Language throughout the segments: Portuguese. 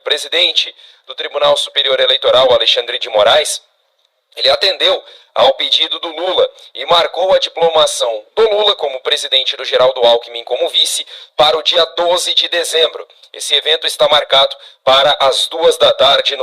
presidente do Tribunal Superior Eleitoral, Alexandre de Moraes, ele atendeu ao pedido do Lula e marcou a diplomação do Lula como presidente, do Geraldo Alckmin como vice, para o dia 12 de dezembro. Esse evento está marcado para as 2 da tarde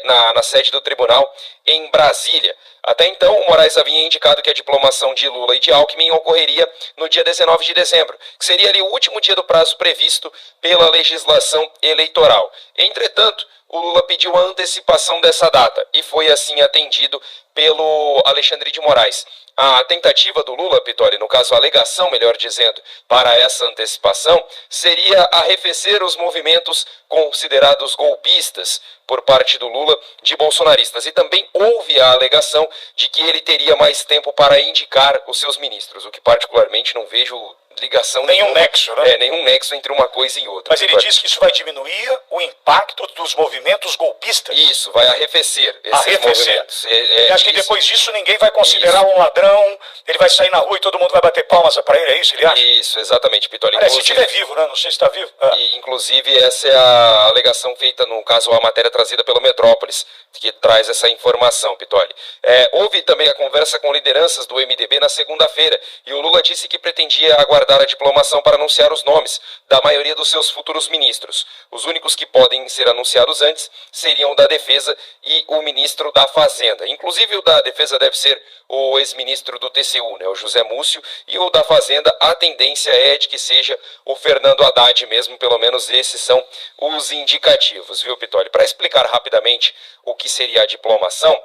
na sede do tribunal em Brasília. Até então, o Moraes havia indicado que a diplomação de Lula e de Alckmin ocorreria no dia 19 de dezembro, que seria ali o último dia do prazo previsto pela legislação eleitoral. Entretanto, o Lula pediu a antecipação dessa data e foi assim atendido pelo Alexandre de Moraes. A tentativa do Lula, Pitori, no caso a alegação, melhor dizendo, para essa antecipação, seria arrefecer os movimentos considerados golpistas por parte do Lula de bolsonaristas. E também houve a alegação de que ele teria mais tempo para indicar os seus ministros, o que particularmente não vejo ligação nenhum nexo, né? Nenhum nexo entre uma coisa e outra. Mas ele diz que isso vai diminuir o impacto dos movimentos golpistas. Isso, vai arrefecer esses movimentos. Ele acha que depois disso ninguém vai considerar um ladrão, ele vai sair na rua e todo mundo vai bater palmas para ele, é isso ele acha? Isso, exatamente, Pitori. Parece que estiver vivo, né? Não sei se está vivo. E, inclusive, essa é a alegação feita, no caso, a matéria trazida pelo Metrópolis, que traz essa informação, Pitori. Houve também a conversa com lideranças do MDB na segunda-feira, e o Lula disse que pretendia aguardar a diplomação para anunciar os nomes da maioria dos seus futuros ministros. Os únicos que podem ser anunciados antes seriam o da Defesa e o ministro da Fazenda. Inclusive, o da Defesa deve ser o ex-ministro do TCU, né, o José Múcio, e o da Fazenda, a tendência é de que seja o Fernando Haddad mesmo, pelo menos esses são os indicativos, viu, Pitori? Para explicar rapidamente o que seria a diplomação,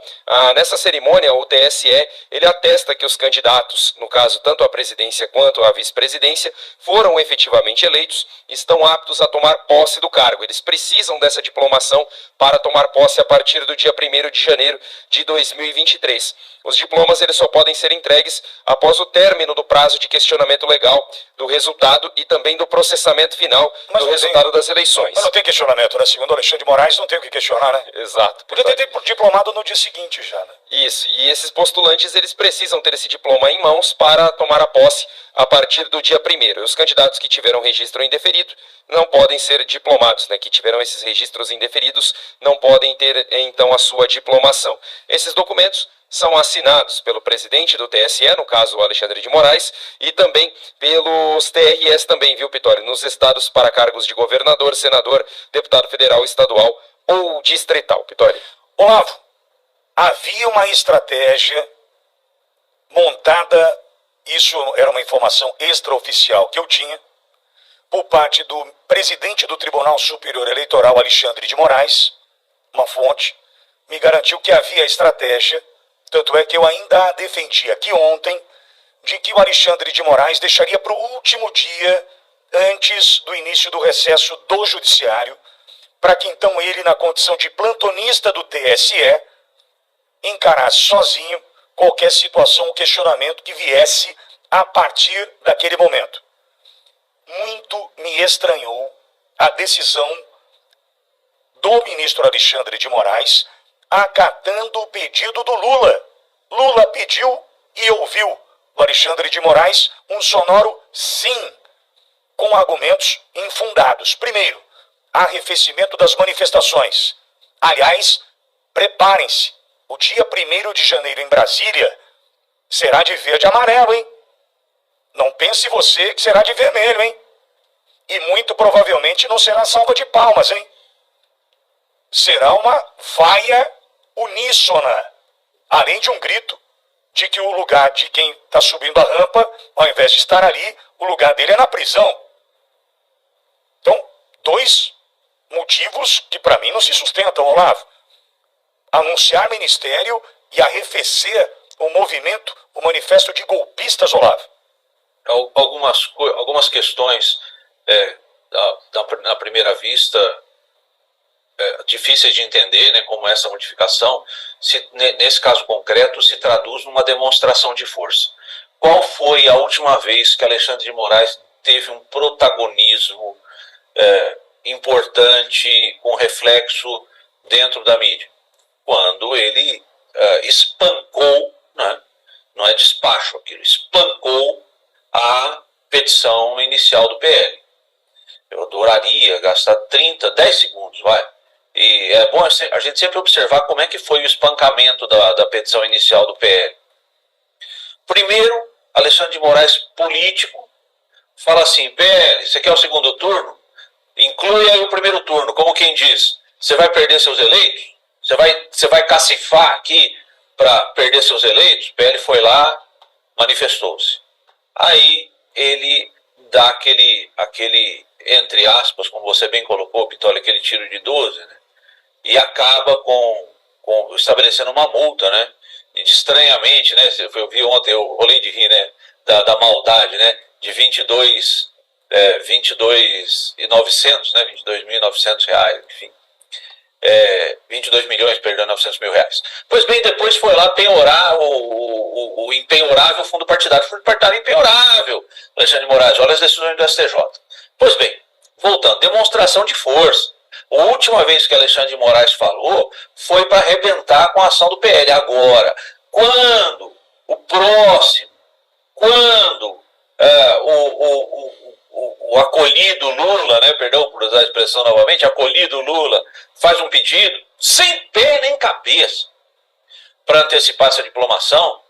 nessa cerimônia o TSE, ele atesta que os candidatos, no caso tanto à presidência quanto à vice-presidência, foram efetivamente eleitos e estão aptos a tomar posse do cargo. Eles precisam dessa diplomação para tomar posse a partir do dia 1º de janeiro de 2023. Os diplomas eles só podem ser entregues após o término do prazo de questionamento legal do resultado e também do processamento final do resultado das eleições. Mas não tem questionamento, né? Segundo Alexandre de Moraes, não tem o que questionar, né? Exato. Podia ter diplomado no dia seguinte já, né? Isso, e esses postulantes eles precisam ter esse diploma em mãos para tomar a posse a partir do dia 1º. Os candidatos que tiveram registro indeferido não podem ser diplomados, né? Que tiveram esses registros indeferidos não podem ter, então, a sua diplomação. Esses documentos são assinados pelo presidente do TSE, no caso o Alexandre de Moraes, e também pelos TRS também, viu, Pitori? Nos estados para cargos de governador, senador, deputado federal, estadual ou distrital, Pitori. Olavo, havia uma estratégia montada, isso era uma informação extraoficial que eu tinha, por parte do presidente do Tribunal Superior Eleitoral, Alexandre de Moraes, uma fonte, me garantiu que havia estratégia. Tanto é que eu ainda defendi aqui ontem de que o Alexandre de Moraes deixaria para o último dia, antes do início do recesso do Judiciário, para que então ele, na condição de plantonista do TSE, encarasse sozinho qualquer situação ou questionamento que viesse a partir daquele momento. Muito me estranhou a decisão do ministro Alexandre de Moraes acatando o pedido do Lula. Lula pediu e ouviu o Alexandre de Moraes um sonoro sim, com argumentos infundados. Primeiro, arrefecimento das manifestações. Aliás, preparem-se, o dia 1º de janeiro em Brasília será de verde e amarelo, hein? Não pense você que será de vermelho, hein? E muito provavelmente não será salva de palmas, hein? Será uma vaia uníssona, além de um grito de que o lugar de quem está subindo a rampa, ao invés de estar ali, o lugar dele é na prisão. Então, 2 motivos que para mim não se sustentam, Olavo. Anunciar ministério e arrefecer o movimento, o manifesto de golpistas, Olavo. Algumas questões, na primeira vista, difíceis de entender, né, como essa modificação, nesse caso concreto, se traduz numa demonstração de força. Qual foi a última vez que Alexandre de Moraes teve um protagonismo importante, com reflexo dentro da mídia? Quando ele espancou, né, não é despacho aquilo, espancou a petição inicial do PL. Eu adoraria gastar 10 segundos, é bom a gente sempre observar como é que foi o espancamento da petição inicial do PL. Primeiro, Alexandre de Moraes, político, fala assim: PL, você quer o segundo turno? Inclui aí o primeiro turno, como quem diz, você vai perder seus eleitos? Você vai cacifar aqui para perder seus eleitos? PL foi lá, manifestou-se. Aí ele dá aquele, entre aspas, como você bem colocou, Pitoli, aquele tiro de 12, né? E acaba estabelecendo uma multa, né? E estranhamente, né? Eu vi ontem, eu rolei de rir, né? Da maldade, né? De 22.900, né? 22.900 reais, enfim. 22 milhões, perdão, 900 mil reais. Pois bem, depois foi lá penhorar o impenhorável fundo partidário. O fundo partidário impenhorável, Alexandre de Moraes, olha as decisões do STJ. Pois bem, voltando, demonstração de força. A última vez que Alexandre de Moraes falou foi para arrebentar com a ação do PL. Agora, quando o acolhido Lula, né, perdão por usar a expressão novamente, acolhido Lula faz um pedido sem pé nem cabeça para antecipar essa diplomação,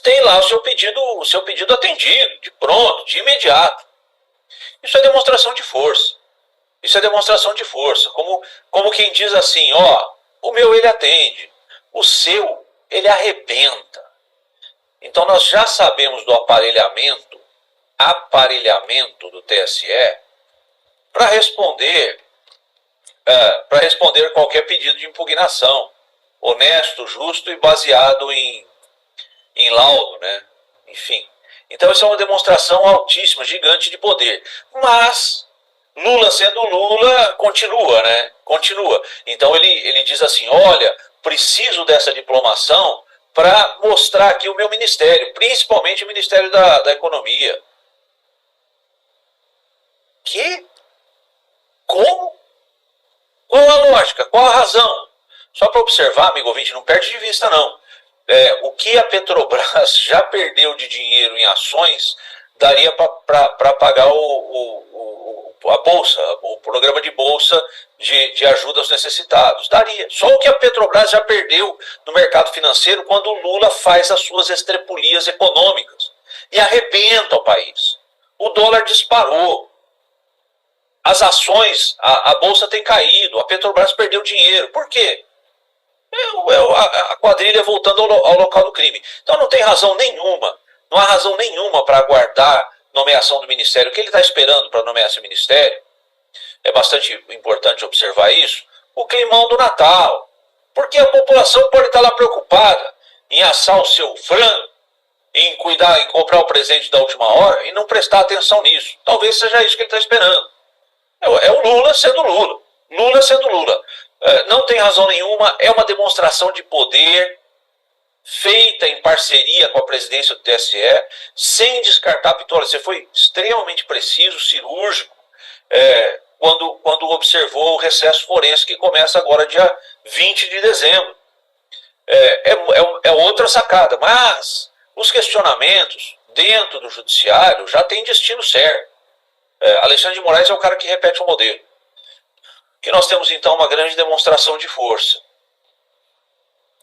tem lá o seu pedido atendido, de pronto, de imediato. Isso é demonstração de força. Isso é demonstração de força. Como quem diz assim, ó, o meu ele atende, o seu ele arrebenta. Então nós já sabemos do aparelhamento do TSE para responder qualquer pedido de impugnação, honesto, justo e baseado em laudo, né? Enfim. Então isso é uma demonstração altíssima, gigante de poder. Mas Lula sendo Lula continua, né? Continua. Então ele diz assim: olha, preciso dessa diplomação para mostrar aqui o meu ministério, principalmente o Ministério da Economia. Que? Como? Qual a lógica? Qual a razão? Só para observar, amigo ouvinte, não perde de vista não. O que a Petrobras já perdeu de dinheiro em ações daria para pagar a bolsa, o programa de bolsa de ajuda aos necessitados. Daria. Só o que a Petrobras já perdeu no mercado financeiro quando o Lula faz as suas estrepulias econômicas e arrebenta o país. O dólar disparou. As ações, a bolsa tem caído, a Petrobras perdeu dinheiro. Por quê? A quadrilha voltando ao local do crime. Então não tem razão nenhuma, não há razão nenhuma para aguardar nomeação do ministério. O que ele está esperando para nomear esse ministério? É bastante importante observar isso. O climão do Natal. Porque a população pode estar lá preocupada em assar o seu frango, em cuidar, em comprar o presente da última hora e não prestar atenção nisso. Talvez seja isso que ele está esperando. É o Lula sendo Lula. Lula sendo Lula. Não tem razão nenhuma, é uma demonstração de poder feita em parceria com a presidência do TSE, sem descartar, Pitoli, você foi extremamente preciso, cirúrgico, quando observou o recesso forense que começa agora dia 20 de dezembro. É outra sacada, mas os questionamentos dentro do judiciário já têm destino certo. Alexandre de Moraes é o cara que repete o modelo. Que nós temos então uma grande demonstração de força.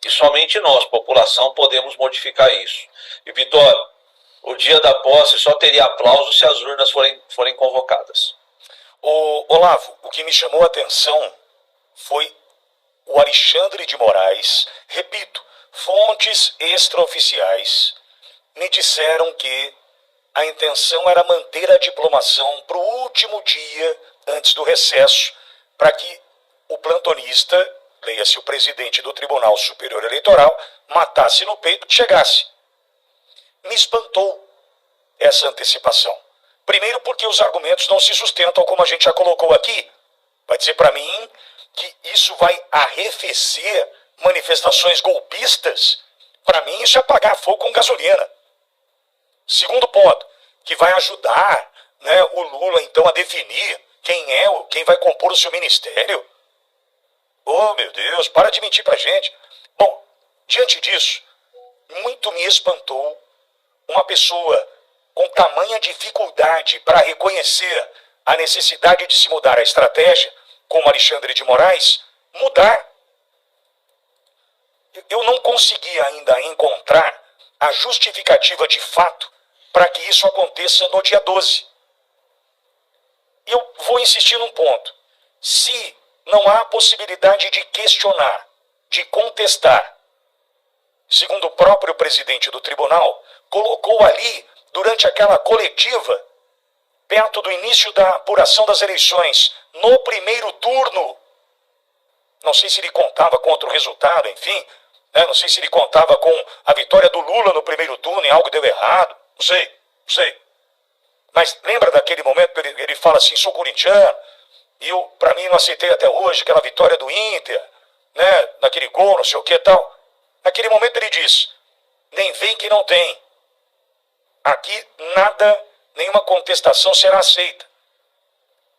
E somente nós, população, podemos modificar isso. E Pitoli, o dia da posse só teria aplauso se as urnas forem convocadas. Olavo, o que me chamou a atenção foi o Alexandre de Moraes. Repito, fontes extraoficiais me disseram que a intenção era manter a diplomação para o último dia antes do recesso, para que o plantonista, leia-se o presidente do Tribunal Superior Eleitoral, matasse no peito que chegasse. Me espantou essa antecipação. Primeiro porque os argumentos não se sustentam, como a gente já colocou aqui. Vai dizer para mim que isso vai arrefecer manifestações golpistas? Para mim isso é apagar fogo com gasolina. Segundo ponto, que vai ajudar, né, o Lula então a definir quem vai compor o seu ministério. Oh, meu Deus, para de mentir pra gente. Bom, diante disso, muito me espantou uma pessoa com tamanha dificuldade para reconhecer a necessidade de se mudar a estratégia, como Alexandre de Moraes, mudar. Eu não consegui ainda encontrar a justificativa de fato para que isso aconteça no dia 12. E eu vou insistir num ponto. Se não há possibilidade de questionar, de contestar, segundo o próprio presidente do tribunal, colocou ali, durante aquela coletiva, perto do início da apuração das eleições, no primeiro turno, não sei se ele contava com outro resultado, enfim, né? Não sei se ele contava com a vitória do Lula no primeiro turno e algo deu errado, não sei. Mas lembra daquele momento que ele fala assim, sou corintiano, e eu, para mim, não aceitei até hoje aquela vitória do Inter, né? Naquele gol, não sei o que e tal. Naquele momento ele diz, nem vem que não tem. Aqui nada, nenhuma contestação será aceita.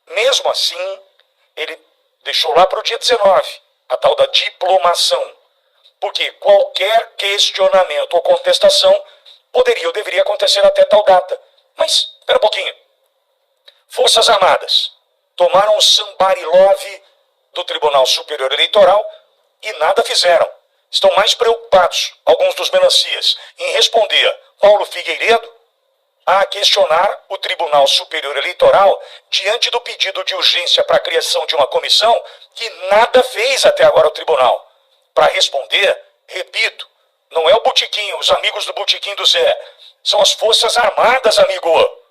Mesmo assim, ele deixou lá para o dia 19, a tal da diplomação. Porque qualquer questionamento ou contestação poderia ou deveria acontecer até tal data. Mas, espera um pouquinho. Forças Armadas tomaram o somebody love do Tribunal Superior Eleitoral e nada fizeram. Estão mais preocupados, alguns dos melancias, em responder Paulo Figueiredo a questionar o Tribunal Superior Eleitoral diante do pedido de urgência para a criação de uma comissão que nada fez até agora o tribunal. Para responder, repito, não é o botequim, os amigos do botequim do Zé, são as Forças Armadas, amigo.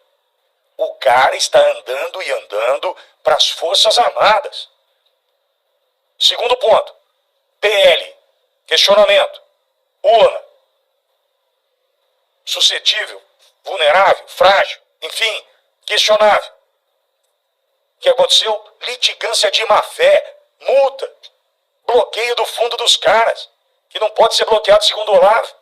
O cara está andando e andando para as Forças Armadas. Segundo ponto, PL, questionamento, urna, suscetível, vulnerável, frágil, enfim, questionável. O que aconteceu? Litigância de má-fé, multa, bloqueio do fundo dos caras, que não pode ser bloqueado segundo o Olavo.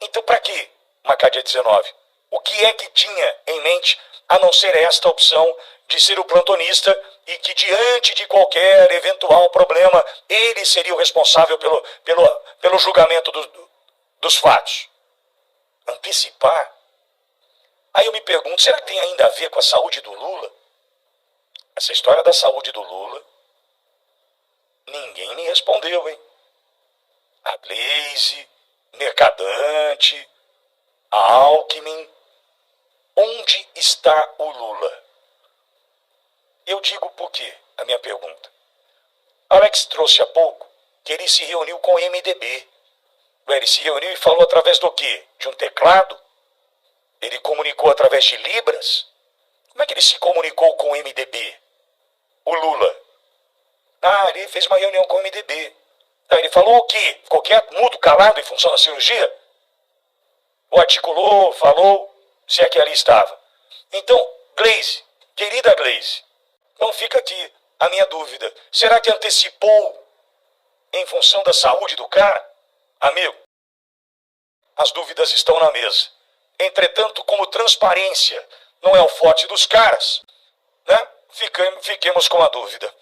Então, para que marcar dia 19? O que é que tinha em mente, a não ser esta opção de ser o plantonista e que, diante de qualquer eventual problema, ele seria o responsável pelo julgamento dos fatos? Antecipar? Aí eu me pergunto, será que tem ainda a ver com a saúde do Lula? Essa história da saúde do Lula, ninguém me respondeu, hein? A Gleisi, Mercadante, a Alckmin. Onde está o Lula? Eu digo por quê, a minha pergunta. Alex trouxe há pouco que ele se reuniu com o MDB. Ele se reuniu e falou através do quê? De um teclado? Ele comunicou através de Libras? Como é que ele se comunicou com o MDB? O Lula. Ele fez uma reunião com o MDB. Ele falou o quê? Ficou quieto, mudo, calado em função da cirurgia? Ou articulou, falou, se é que ali estava. Então, Gleisi, querida Gleisi, então fica aqui a minha dúvida. Será que antecipou em função da saúde do cara? Amigo, as dúvidas estão na mesa. Entretanto, como transparência não é o forte dos caras, né? Fiquemos com a dúvida.